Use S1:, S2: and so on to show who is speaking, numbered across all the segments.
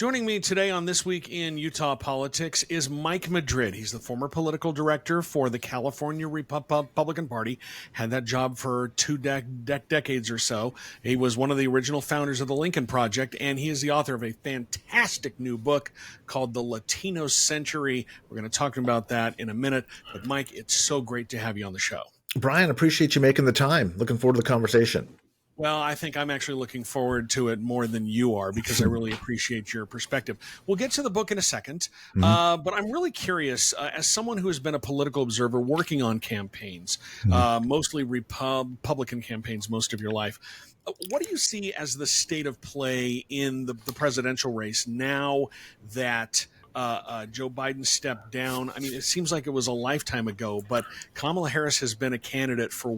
S1: Joining me today on This Week in Utah Politics is Mike Madrid. He's the former political director for the California Republican Party, had that job for two decades or so. He was one of the original founders of the Lincoln Project, and he is the author of a fantastic new book called The Latino Century. We're going to talk about that in a minute. But Mike, it's so great to have you on the show.
S2: Bryan, appreciate you making the time. Looking forward to the conversation.
S1: Well, I think I'm actually looking forward to it more than you are because I really appreciate your perspective. We'll get to the book in a second, but I'm really curious, as someone who has been a political observer working on campaigns, mostly Republican campaigns most of your life, what do you see as the state of play in the presidential race now that Joe Biden stepped down? I mean, it seems like it was a lifetime ago, but Kamala Harris has been a candidate for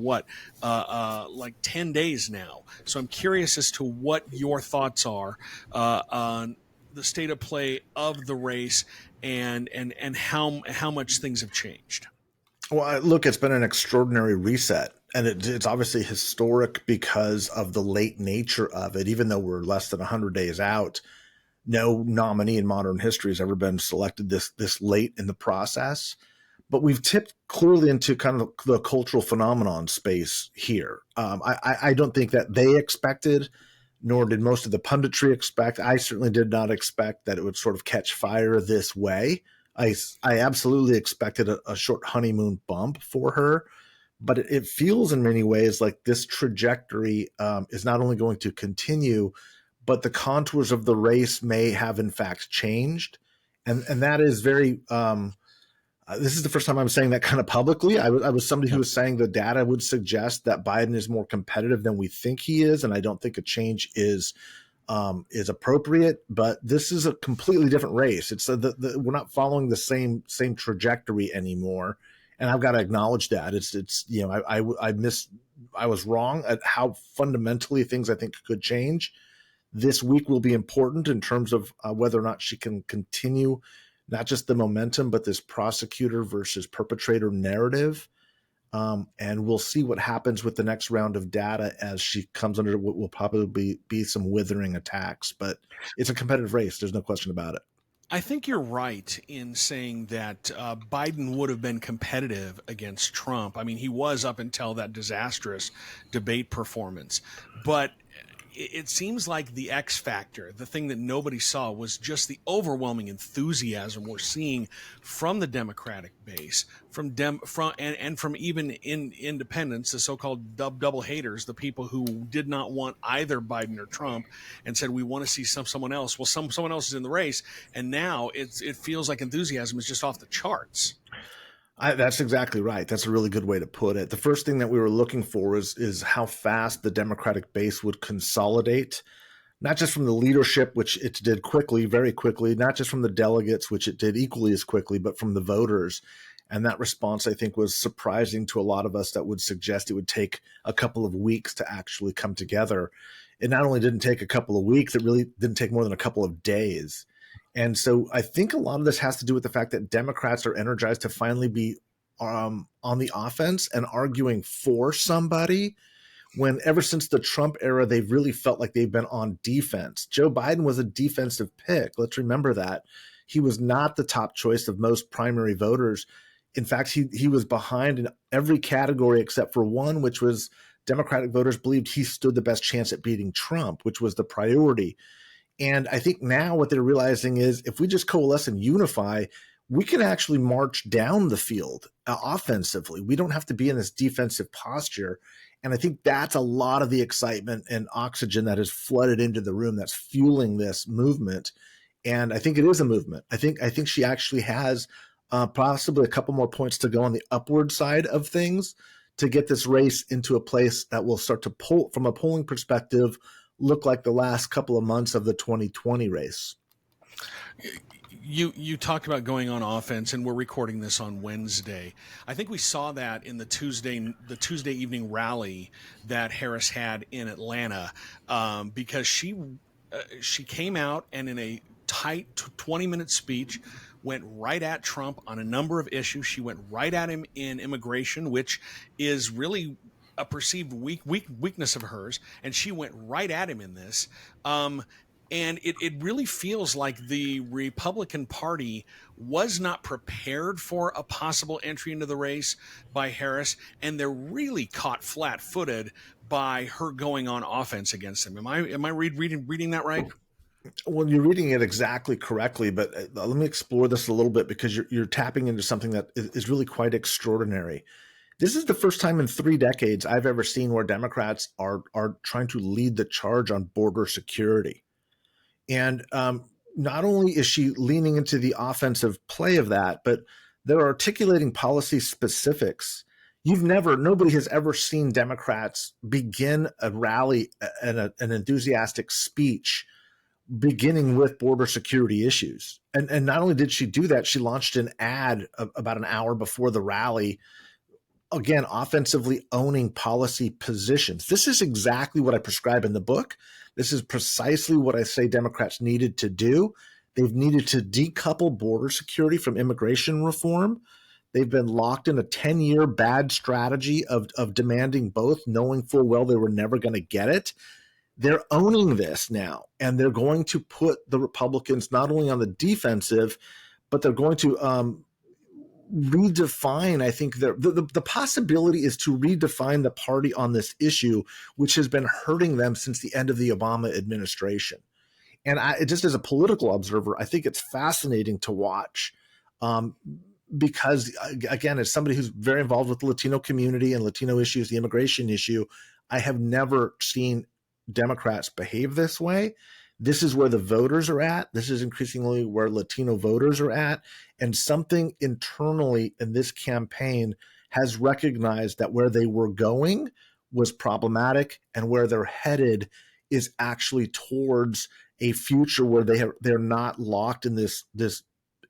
S1: like 10 days now. So I'm curious as to what your thoughts are on the state of play of the race and how much things have changed.
S2: Well, look, it's been an extraordinary reset, and it's obviously historic because of the late nature of it. Even though we're less than 100 days out, no nominee in modern history has ever been selected this late in the process. But we've tipped clearly into kind of the cultural phenomenon space here. I don't think that they expected, nor did most of the punditry expect. I certainly did not expect that it would sort of catch fire this way. I absolutely expected a short honeymoon bump for her. But it feels in many ways like this trajectory is not only going to continue, but the contours of the race may have in fact changed. And that is very, this is the first time I'm saying that kind of publicly. I was somebody who was saying the data would suggest that Biden is more competitive than we think he is. And I don't think a change is appropriate, but this is a completely different race. It's we're not following the same trajectory anymore. And I've got to acknowledge that I was wrong at how fundamentally things I think could change. This week will be important in terms of whether or not she can continue not just the momentum, but this prosecutor versus perpetrator narrative. And we'll see what happens with the next round of data as she comes under what will probably be some withering attacks. But it's a competitive race. There's no question about it.
S1: I think you're right in saying that Biden would have been competitive against Trump. I mean, he was up until that disastrous debate performance. But it seems like the X factor, the thing that nobody saw, was just the overwhelming enthusiasm we're seeing from the Democratic base, from even independents, the so-called double haters, the people who did not want either Biden or Trump and said, we want to see someone else. Well, someone else is in the race. And now it feels like enthusiasm is just off the charts.
S2: That's exactly right. That's a really good way to put it. The first thing that we were looking for is how fast the Democratic base would consolidate, not just from the leadership, which it did quickly, very quickly, not just from the delegates, which it did equally as quickly, but from the voters. And that response, I think, was surprising to a lot of us. That would suggest it would take a couple of weeks to actually come together. It not only didn't take a couple of weeks, it really didn't take more than a couple of days. And so I think a lot of this has to do with the fact that Democrats are energized to finally be on the offense and arguing for somebody, when ever since the Trump era, they've really felt like they've been on defense. Joe Biden was a defensive pick. Let's remember that. He was not the top choice of most primary voters. In fact, he was behind in every category except for one, which was Democratic voters believed he stood the best chance at beating Trump, which was the priority. And I think now what they're realizing is if we just coalesce and unify, we can actually march down the field offensively. We don't have to be in this defensive posture. And I think that's a lot of the excitement and oxygen that has flooded into the room that's fueling this movement. And I think it is a movement. I think she actually has possibly a couple more points to go on the upward side of things to get this race into a place that will start to pull, from a polling perspective, look like the last couple of months of the 2020 race.
S1: You talked about going on offense, and we're recording this on Wednesday. I think we saw that in the Tuesday evening rally that Harris had in Atlanta, because she came out and in a tight 20-minute speech went right at Trump on a number of issues. She went right at him in immigration, which is really a perceived weakness of hers, and she went right at him in this. And it really feels like the Republican Party was not prepared for a possible entry into the race by Harris, and they're really caught flat-footed by her going on offense against them. Am I reading that right?
S2: Well, you're reading it exactly correctly, but let me explore this a little bit because you're tapping into something that is really quite extraordinary. This is the first time in 3 decades I've ever seen where Democrats are trying to lead the charge on border security. And not only is she leaning into the offensive play of that, but they're articulating policy specifics. Nobody has ever seen Democrats begin a rally and an enthusiastic speech beginning with border security issues. And not only did she do that, she launched an ad about an hour before the rally, again, offensively owning policy positions. This is exactly what I prescribe in the book. This is precisely what I say Democrats needed to do. They've needed to decouple border security from immigration reform. They've been locked in a 10-year bad strategy of demanding both, knowing full well they were never going to get it. They're owning this now, and they're going to put the Republicans not only on the defensive, but they're going to redefine, I think the possibility is to redefine the party on this issue, which has been hurting them since the end of the Obama administration. And just as a political observer, I think it's fascinating to watch because, again, as somebody who's very involved with the Latino community and Latino issues, the immigration issue, I have never seen Democrats behave this way. This is where the voters are at. This is increasingly where Latino voters are at. And something internally in this campaign has recognized that where they were going was problematic, and where they're headed is actually towards a future where they're not locked in this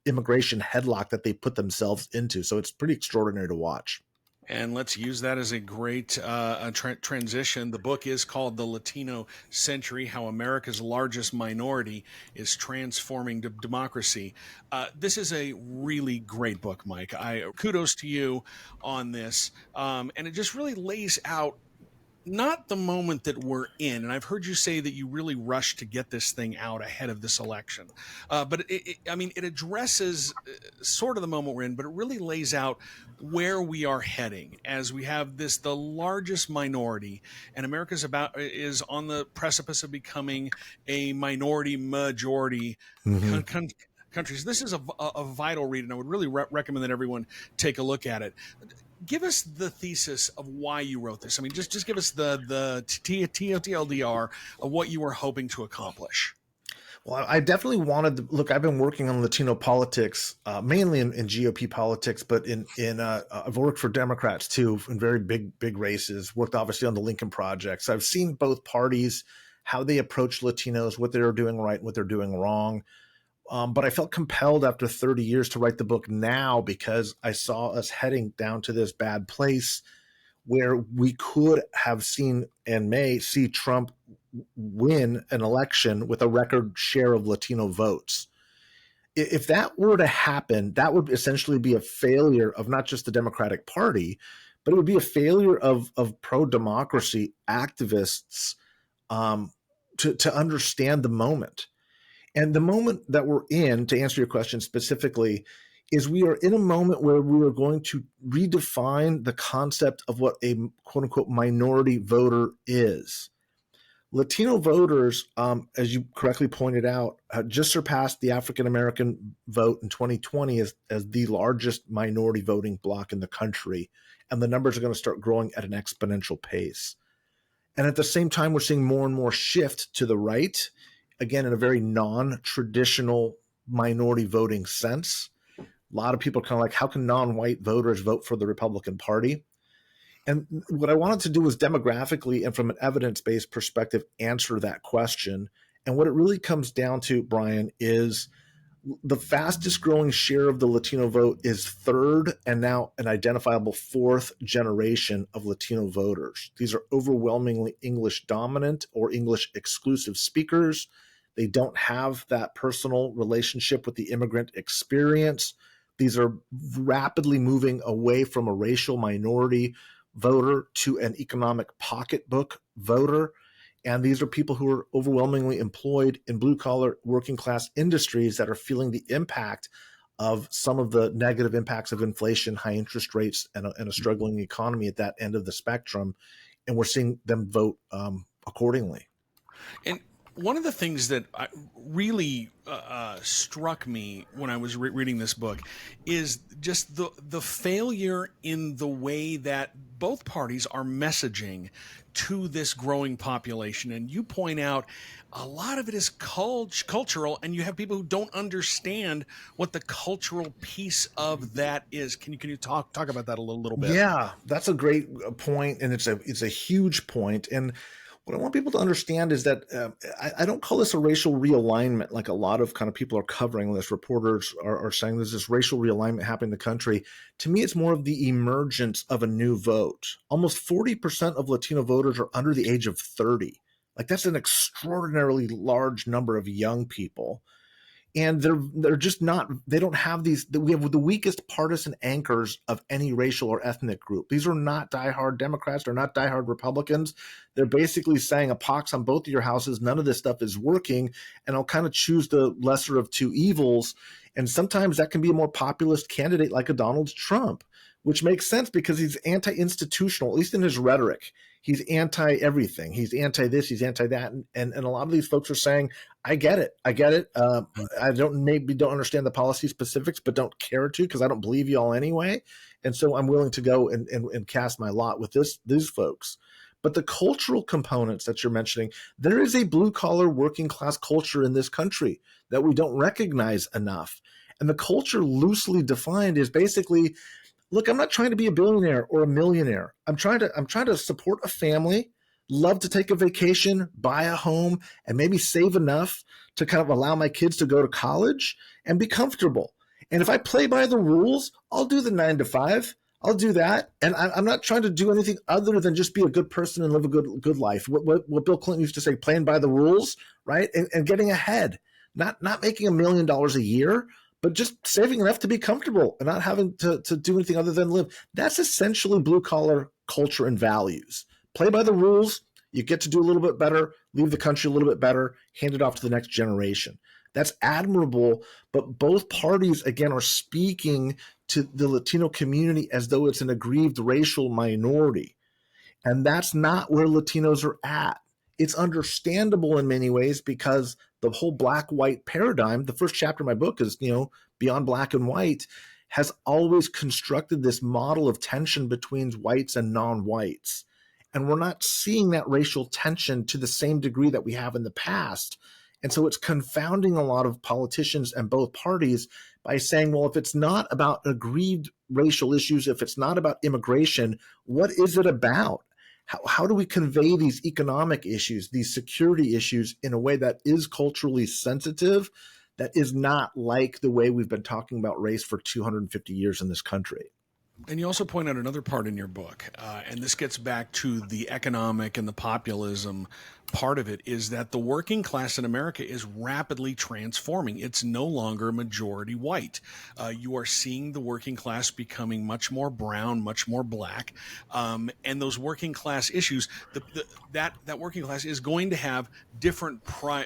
S2: immigration headlock that they put themselves into. So it's pretty extraordinary to watch.
S1: And let's use that as a great transition. The book is called The Latino Century, How America's Largest Minority is Transforming Democracy. This is a really great book, Mike. Kudos to you on this. And it just really lays out not the moment that we're in. And I've heard you say that you really rushed to get this thing out ahead of this election. But it addresses sort of the moment we're in, but it really lays out where we are heading as we have the largest minority, and America is on the precipice of becoming a minority majority country. So this is a vital read, and I would really recommend that everyone take a look at it. Give us the thesis of why you wrote this. I mean, just give us the TLDR of what you were hoping to accomplish.
S2: Well, I definitely wanted to look. I've been working on Latino politics, mainly in GOP politics, but I've worked for Democrats too in very big races. Worked obviously on the Lincoln Project, so I've seen both parties, how they approach Latinos, what they're doing right and what they're doing wrong. But I felt compelled after 30 years to write the book now because I saw us heading down to this bad place where we could have seen and may see Trump win an election with a record share of Latino votes. If that were to happen, that would essentially be a failure of not just the Democratic Party, but it would be a failure of pro-democracy activists to understand the moment. And the moment that we're in, to answer your question specifically, is we are in a moment where we are going to redefine the concept of what a quote-unquote minority voter is. Latino voters, as you correctly pointed out, just surpassed the African American vote in 2020 as the largest minority voting bloc in the country. And the numbers are going to start growing at an exponential pace. And at the same time, we're seeing more and more shift to the right, again, in a very non-traditional minority voting sense. A lot of people are kind of like, how can non-white voters vote for the Republican Party? And what I wanted to do was demographically and from an evidence-based perspective answer that question. And what it really comes down to, Bryan, is the fastest growing share of the Latino vote is third and now an identifiable fourth generation of Latino voters. These are overwhelmingly English dominant or English exclusive speakers. They don't have that personal relationship with the immigrant experience. These are rapidly moving away from a racial minority voter to an economic pocketbook voter. And these are people who are overwhelmingly employed in blue collar working class industries that are feeling the impact of some of the negative impacts of inflation, high interest rates, and a struggling economy at that end of the spectrum. And we're seeing them vote accordingly.
S1: And one of the things that really struck me when I was reading this book is just the failure in the way that both parties are messaging to this growing population. And you point out a lot of it is cultural, and you have people who don't understand what the cultural piece of that is. Can you talk about that a little bit?
S2: Yeah, that's a great point, and it's a huge point. And what I want people to understand is that I don't call this a racial realignment like a lot of kind of people are covering this. Reporters are saying there's this racial realignment happening in the country. To me, it's more of the emergence of a new vote. Almost 40% of Latino voters are under the age of 30. Like, that's an extraordinarily large number of young people. And they're just not, they don't have these, we have the weakest partisan anchors of any racial or ethnic group. These are not diehard Democrats. They're not diehard Republicans. They're basically saying a pox on both of your houses. None of this stuff is working. And I'll kind of choose the lesser of two evils. And sometimes that can be a more populist candidate like a Donald Trump, which makes sense because he's anti-institutional, at least in his rhetoric. He's anti-everything. He's anti-this, he's anti-that. And a lot of these folks are saying, I get it. I don't understand the policy specifics, but don't care to because I don't believe y'all anyway. And so I'm willing to go and cast my lot with these folks. But the cultural components that you're mentioning, there is a blue-collar working class culture in this country that we don't recognize enough. And the culture loosely defined is basically, look, I'm not trying to be a billionaire or a millionaire. I'm trying to support a family, love to take a vacation, buy a home, and maybe save enough to kind of allow my kids to go to college and be comfortable. And if I play by the rules, I'll do the 9 to 5. I'll do that. And I'm not trying to do anything other than just be a good person and live a good life. What Bill Clinton used to say, playing by the rules, right? And getting ahead, not making $1 million a year, but just saving enough to be comfortable and not having to do anything other than live. That's essentially blue collar culture and values. Play by the rules. You get to do a little bit better, leave the country a little bit better, hand it off to the next generation. That's admirable, but both parties, again, are speaking to the Latino community as though it's an aggrieved racial minority. And that's not where Latinos are at. It's understandable in many ways because the whole black-white paradigm, the first chapter of my book is, Beyond Black and White, has always constructed this model of tension between whites and non-whites. And we're not seeing that racial tension to the same degree that we have in the past. And so it's confounding a lot of politicians and both parties by saying, well, if it's not about aggrieved racial issues, if it's not about immigration, what is it about? How do we convey these economic issues, these security issues in a way that is culturally sensitive, that is not like the way we've been talking about race for 250 years in this country?
S1: And you also point out another part in your book, and this gets back to the economic and the populism part of it, is that the working class in America is rapidly transforming. It's no longer majority white. You are seeing the working class becoming much more brown, much more black, and those working class issues, that working class is going to have different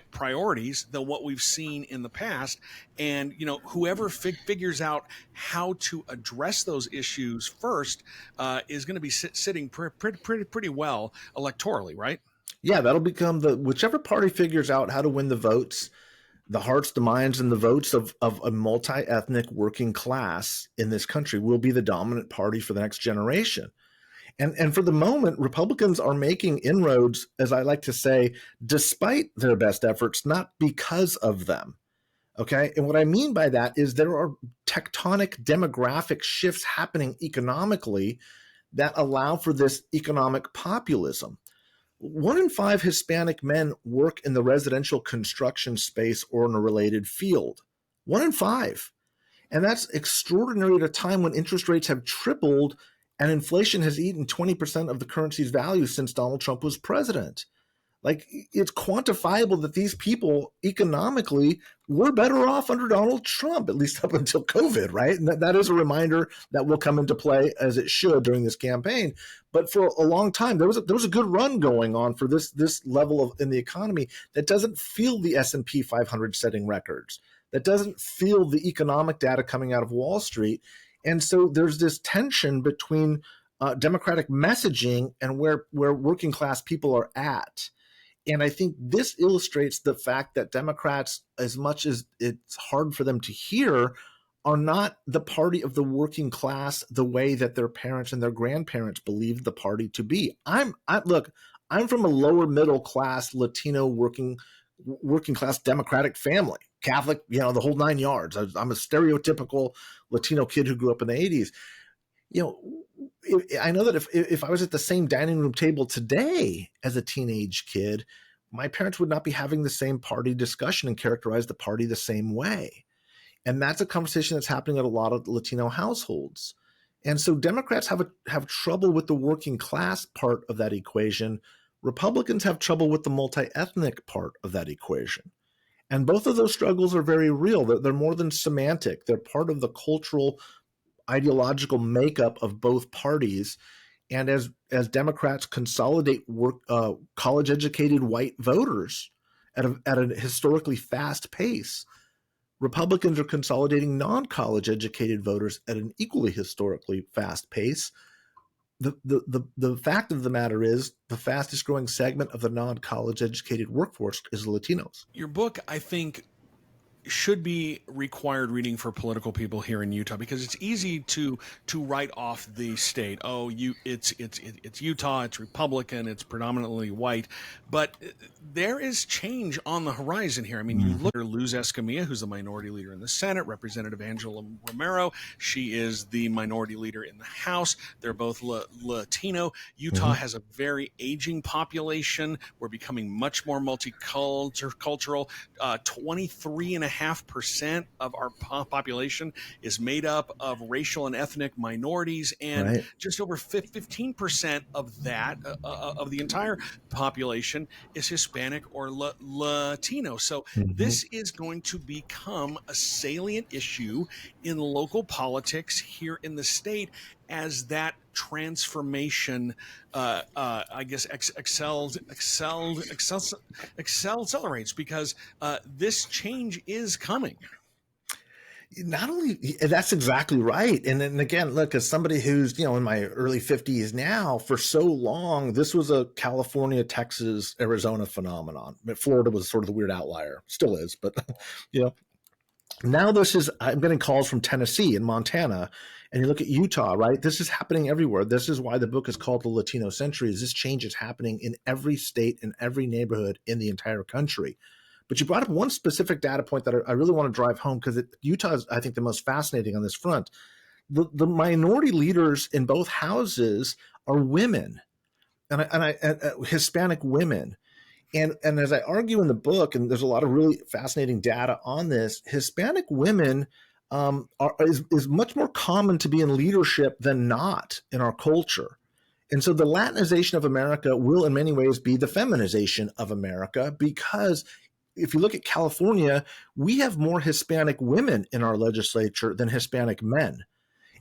S1: priorities than what we've seen in the past. And whoever figures out how to address those issues first is going to be sitting pretty well electorally, right?
S2: Yeah, that'll become whichever party figures out how to win the votes, the hearts, the minds, and the votes of a multi-ethnic working class in this country will be the dominant party for the next generation. And for the moment, Republicans are making inroads, as I like to say, despite their best efforts, not because of them. Okay. And what I mean by that is there are tectonic demographic shifts happening economically that allow for this economic populism. 1 in 5 Hispanic men work in the residential construction space or in a related field. 1 in 5. And that's extraordinary at a time when interest rates have tripled and inflation has eaten 20% of the currency's value since Donald Trump was president. Like, it's quantifiable that these people economically were better off under Donald Trump, at least up until COVID, right? And that is a reminder that will come into play, as it should, during this campaign. But for a long time, there was a good run going on for this level of in the economy that doesn't feel the S&P 500 setting records, that doesn't feel the economic data coming out of Wall Street. And so there's this tension between democratic messaging and where working class people are at. And I think this illustrates the fact that Democrats, as much as it's hard for them to hear, are not the party of the working class the way that their parents and their grandparents believed the party to be. Look, I'm from a lower middle class Latino working class Democratic family, Catholic, the whole 9 yards. I'm a stereotypical Latino kid who grew up in the 80s. I know that if I was at the same dining room table today as a teenage kid, my parents would not be having the same party discussion and characterize the party the same way. And that's a conversation that's happening at a lot of Latino households. And so Democrats have trouble with the working class part of that equation. Republicans have trouble with the multi-ethnic part of that equation. And both of those struggles are very real. They're more than semantic. They're part of the cultural ideological makeup of both parties. And as Democrats consolidate college-educated white voters at a historically fast pace, Republicans are consolidating non-college educated voters at an equally historically fast pace. The fact of the matter is the fastest growing segment of the non-college educated workforce is Latinos.
S1: Your book, I think, should be required reading for political people here in Utah, because it's easy to write off the state. Oh, it's Utah, it's Republican, it's predominantly white, but there is change on the horizon here. I mean, you look at Luz Escamilla, who's the minority leader in the Senate, Representative Angela Romero. She is the minority leader in the House. They're both Latino. Utah has a very aging population. We're becoming much more multicultural. 23.5% of our population is made up of racial and ethnic minorities, and just over 15% of that of the entire population is Hispanic or Latino. So this is going to become a salient issue in local politics here in the state as that transformation, I guess, accelerates, because this change is coming.
S2: Not only that's exactly right. And then again, look, as somebody who's, in my early 50s now, for so long, this was a California, Texas, Arizona phenomenon. Florida was sort of the weird outlier, still is, but now I'm getting calls from Tennessee and Montana, and you look at Utah, right? This is happening everywhere. This is why the book is called The Latino Century, is this change is happening in every state and every neighborhood in the entire country. But you brought up one specific data point that I really want to drive home, because Utah is, I think, the most fascinating on this front. The minority leaders in both houses are women, and Hispanic women. And as I argue in the book, and there's a lot of really fascinating data on this, Hispanic women is much more common to be in leadership than not in our culture. And so the Latinization of America will in many ways be the feminization of America, because if you look at California, we have more Hispanic women in our legislature than Hispanic men.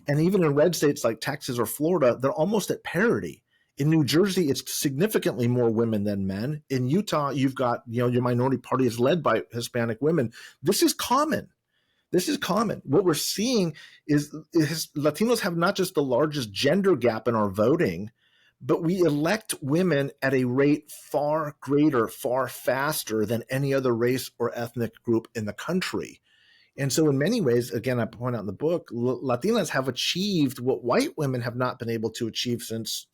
S2: And even in red states like Texas or Florida, they're almost at parity. In New Jersey, it's significantly more women than men. In Utah, you've got, your minority party is led by Hispanic women. This is common. What we're seeing is Latinos have not just the largest gender gap in our voting, but we elect women at a rate far greater, far faster than any other race or ethnic group in the country. And so in many ways, again, I point out in the book, Latinas have achieved what white women have not been able to achieve since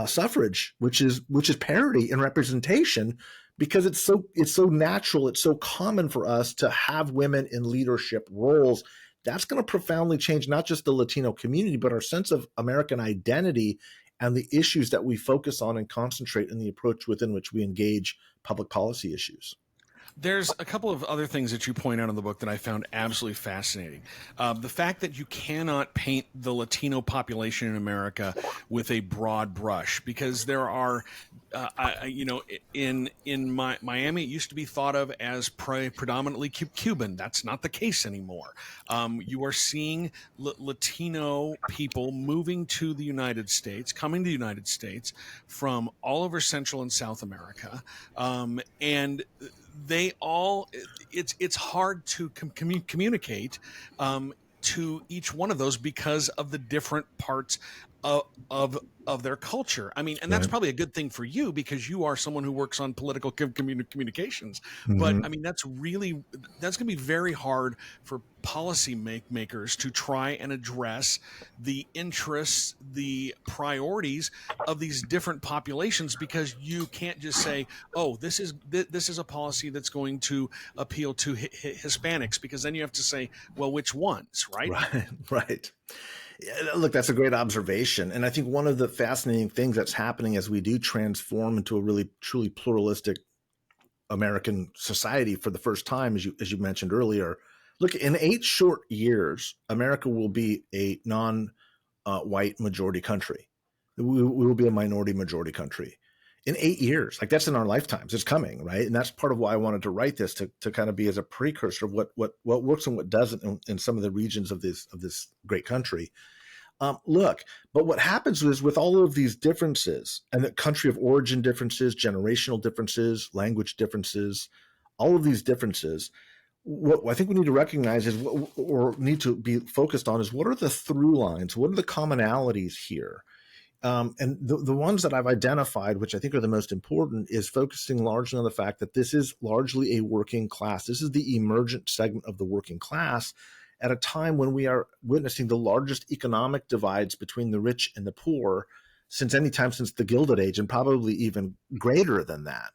S2: suffrage, which is parity in representation, because it's so natural, it's so common for us to have women in leadership roles. That's going to profoundly change not just the Latino community, but our sense of American identity and the issues that we focus on and concentrate in the approach within which we engage public policy issues.
S1: There's a couple of other things that you point out in the book that I found absolutely fascinating. The fact that you cannot paint the Latino population in America with a broad brush, because there are in Miami, it used to be thought of as predominantly Cuban. That's not the case anymore. You are seeing Latino people moving to the United States, coming to the United States from all over Central and South America, and they all. It's hard to communicate to each one of those because of the different parts of their culture. I mean, and that's probably a good thing for you because you are someone who works on political communications. But I mean, that's going to be very hard for policy makers to try and address the interests, the priorities of these different populations, because you can't just say, "Oh, this is a policy that's going to appeal to Hispanics," because then you have to say, "Well, which ones?" Right?
S2: Right. Yeah, look, that's a great observation. And I think one of the fascinating things that's happening as we do transform into a really truly pluralistic American society for the first time, as you mentioned earlier, look, in 8 short years, America will be a non-white majority country. We will be a minority majority country in 8 years. Like, that's in our lifetimes. It's coming, right? And that's part of why I wanted to write this, to kind of be as a precursor of what works and what doesn't in some of the regions of this great country. Look, but what happens is, with all of these differences and the country of origin differences, generational differences, language differences, all of these differences, what I think we need to recognize is, or need to be focused on, is what are the through lines? What are the commonalities here? And the ones that I've identified, which I think are the most important, is focusing largely on the fact that this is largely a working class. This is the emergent segment of the working class at a time when we are witnessing the largest economic divides between the rich and the poor since the Gilded Age, and probably even greater than that.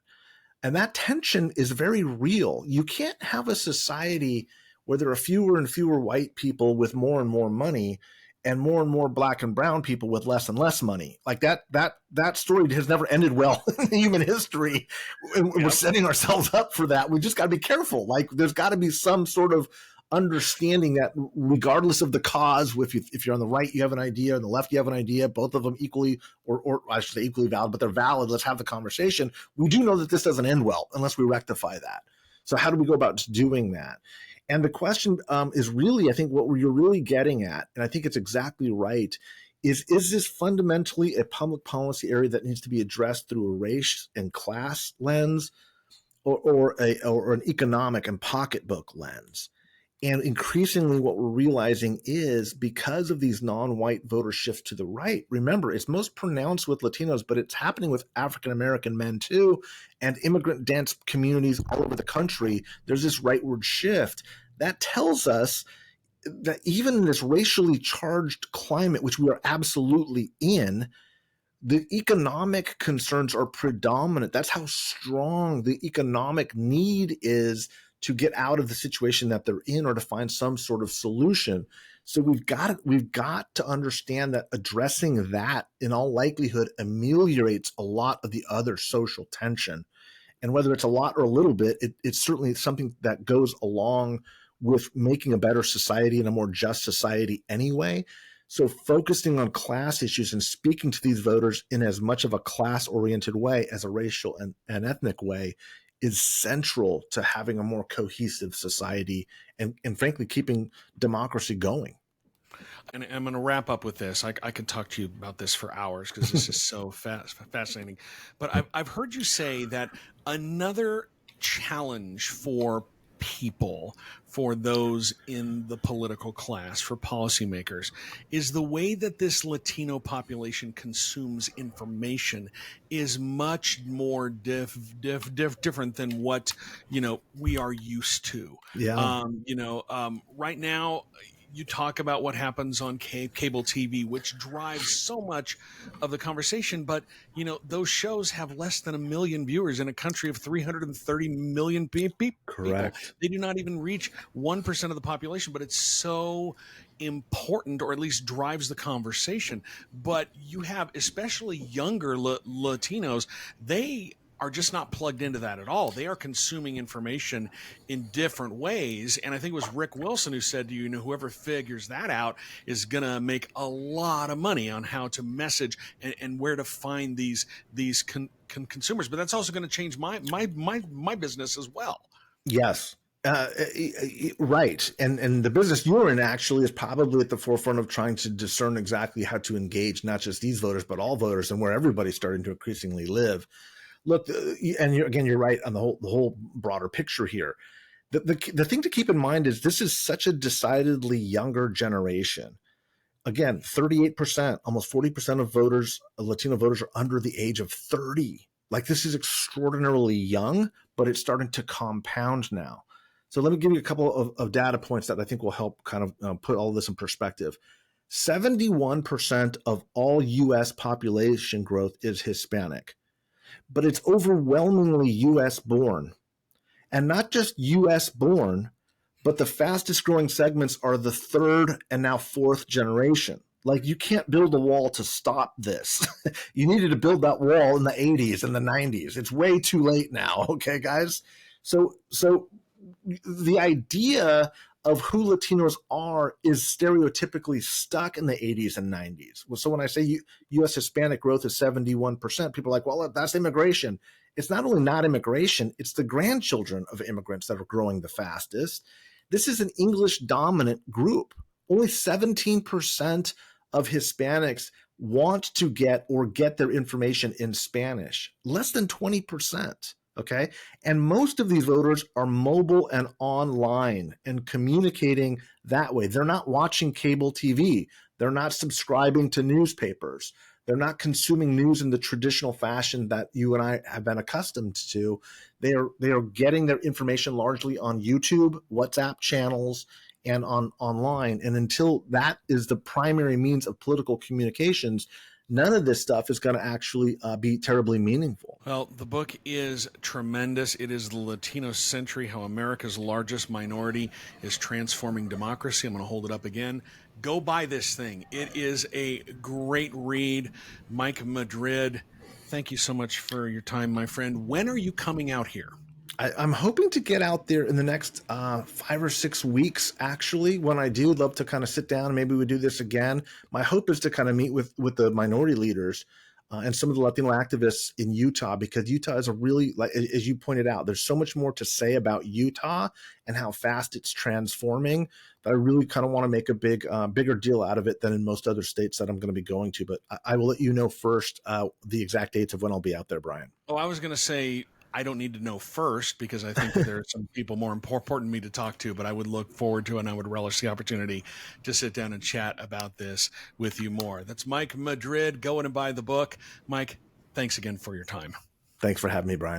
S2: And that tension is very real. You can't have a society where there are fewer and fewer white people with more and more money, and more black and brown people with less and less money. Like, that story has never ended well in human history. And we're setting ourselves up for that. We just got to be careful. Like, there's got to be some sort of understanding that, regardless of the cause, if you're on the right, you have an idea, on the left, you have an idea, both of them equally, or I should say equally valid, but they're valid. Let's have the conversation. We do know that this doesn't end well unless we rectify that. So how do we go about doing that? And the question is really, I think, what you're really getting at, and I think it's exactly right, is this fundamentally a public policy area that needs to be addressed through a race and class lens, or an economic and pocketbook lens? And increasingly what we're realizing is, because of these non-white voter shifts to the right, remember, it's most pronounced with Latinos, but it's happening with African-American men too, and immigrant dense communities all over the country. There's this rightward shift that tells us that even in this racially charged climate, which we are absolutely in, the economic concerns are predominant. That's how strong the economic need is to get out of the situation that they're in, or to find some sort of solution. So we've got to understand that addressing that, in all likelihood, ameliorates a lot of the other social tension. And whether it's a lot or a little bit, it's certainly something that goes along with making a better society and a more just society anyway. So focusing on class issues and speaking to these voters in as much of a class-oriented way as a racial and ethnic way is central to having a more cohesive society and frankly, keeping democracy going.
S1: And I'm going to wrap up with this. I could talk to you about this for hours because this is so fascinating. But I've heard you say that another challenge for people, for those in the political class, for policymakers, is the way that this Latino population consumes information is much more different than what we are used to.
S2: Yeah.
S1: Right now, you talk about what happens on cable TV, which drives so much of the conversation. But, those shows have less than 1 million viewers in a country of 330 million people.
S2: Correct.
S1: They do not even reach 1% of the population, but it's so important, or at least drives the conversation. But you have, especially younger Latinos, they are just not plugged into that at all. They are consuming information in different ways. And I think it was Rick Wilson who said, you know, whoever figures that out is going to make a lot of money on how to message and where to find these consumers. But that's also going to change my business as well.
S2: Yes. Right. And the business you're in actually is probably at the forefront of trying to discern exactly how to engage not just these voters, but all voters, and where everybody's starting to increasingly live. Look, and you're right on the whole broader picture here. The thing to keep in mind is this is such a decidedly younger generation. Again, 38%, almost 40% of voters, Latino voters, are under the age of 30. Like, this is extraordinarily young, but it's starting to compound now. So let me give you a couple of data points that I think will help kind of put all this in perspective. 71% of all U.S. population growth is Hispanic, but it's overwhelmingly U.S. born. And not just U.S. born, but the fastest growing segments are the third and now fourth generation. Like, you can't build a wall to stop this. You needed to build that wall in the 80s and the 90s. It's way too late now. Okay, guys? So the idea of who Latinos are is stereotypically stuck in the 80s and 90s. So when I say U.S. Hispanic growth is 71%, people are like, well, that's immigration. It's not only not immigration, it's the grandchildren of immigrants that are growing the fastest. This is an English dominant group. Only 17% of Hispanics want to get their information in Spanish, less than 20%. Okay. And most of these voters are mobile and online and communicating that way. They're not watching cable TV. They're not subscribing to newspapers. They're not consuming news in the traditional fashion that you and I have been accustomed to. They are getting their information largely on YouTube, WhatsApp channels, and online. And until that is the primary means of political communications, none of this stuff is going to actually be terribly meaningful.
S1: Well, the book is tremendous. It is The Latino Century, How America's Largest Minority is Transforming Democracy. I'm going to hold it up again. Go buy this thing. It is a great read. Mike Madrid, thank you so much for your time, my friend. When are you coming out here?
S2: I'm hoping to get out there in the next 5 or 6 weeks, actually. When I do, I'd love to kind of sit down and maybe we do this again. My hope is to kind of meet with the minority leaders and some of the Latino activists in Utah, because Utah is a really, like, as you pointed out, there's so much more to say about Utah and how fast it's transforming that I really kind of want to make a bigger deal out of it than in most other states that I'm going to be going to. But I will let you know first the exact dates of when I'll be out there, Bryan.
S1: Oh, I was going to say, I don't need to know first, because I think that there are some people more important to me to talk to, but I would look forward to and I would relish the opportunity to sit down and chat about this with you more. That's Mike Madrid. Go in and buy the book. Mike, thanks again for your time.
S2: Thanks for having me, Bryan.